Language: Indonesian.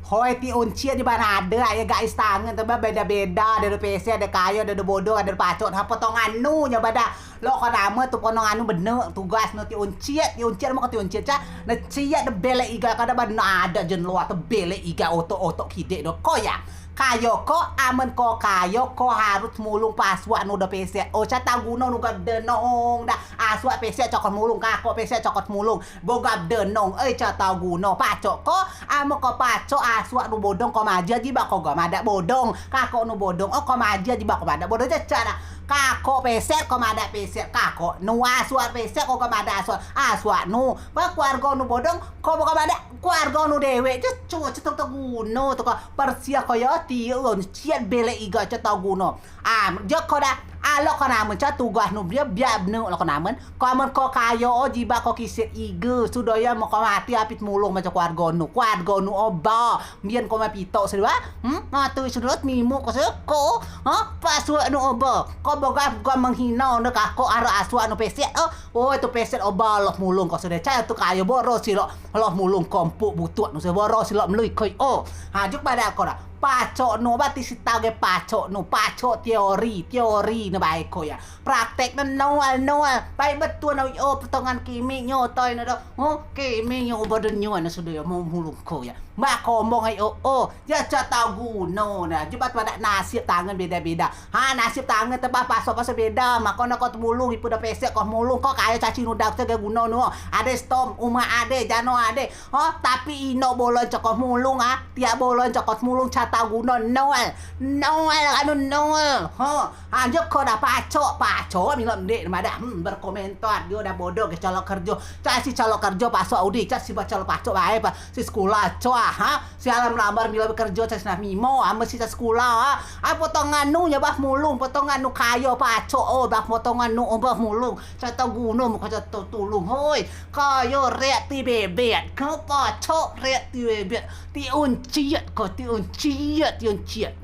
Hoi ti uncia di mana ada ya guys tangan tapi beda-beda ada PC ada kayu ada bodoh ada pacot ha potongan nu nya bada lo ko nama tu potongan nu bener tugas nu ti uncia mau ti uncia ca na cia de bele iga kada bana ada jen lo atau bele iga oto kide do koya kayo ko aman ko kayo ko harus mulung paswa nu da PC o ca taguno nu gade nong da aswa PC cokot mulung kako PC cokot mulung boga de nong ca taguno paco ko amo ko paco aswa nu bodong ko maja di bako ga mada bodong kako nu bodong ko maja di bako mada bodong cara kako PC ko mada PC kako nu aswa PC ko ga mada aswa nu ba keluarga nu bodong ko boga mada keluarga nu dewe cu cetok taguno to ko persia ko yo tiun ciat bele iga ca taguno joko da lo kana men ca tugas nu dia biar nu lo kana men ko men ko kayo jiba ko kisit ige sudaya mo ko mati apit mulung macam keluarga nu oba mien ko mapito sedua tu sudut mimu ko seko pasu nu oba ko boga menghina nu ka ko ara aswa nu pese tu pese oba lo mulung ko sudah ca tu kayo boro silo lo mulung kompu butut nu se boro silo mlui koi juk pada ko da paco no bati sitage paco no paco teori na baik ko ya praktek na noal baik betul na potongan kimi nyo toy na do kimi nyo badan nyo na sudah mau mulung ko ya mak ngomong ay ya ca tagu no na jubat pada nasib tangan beda-beda nasib tangan teba paso beda makona ko mulung ipu da pesek ko mulung ko kaya caci nudak tega guno no ade stom uma ade jano ade tapi ino bolon cokot mulung tiap bolon cokot mulung ca taguno noel anu noel anjuk ko da paco milom dek mada berkomentar dia udah bodoh ke calok kerja si calok kerja paso audi si calok paco bae si sekolah si alam lambar mila bekerja ca na mimo ame si sekolah potongan nu nya bah mulung potongan nu kayo paco bah potongan nu bah mulung ca taguno mo ca tulung hoi kayo rek ti bebet ko paco rek ti bebet ti unciat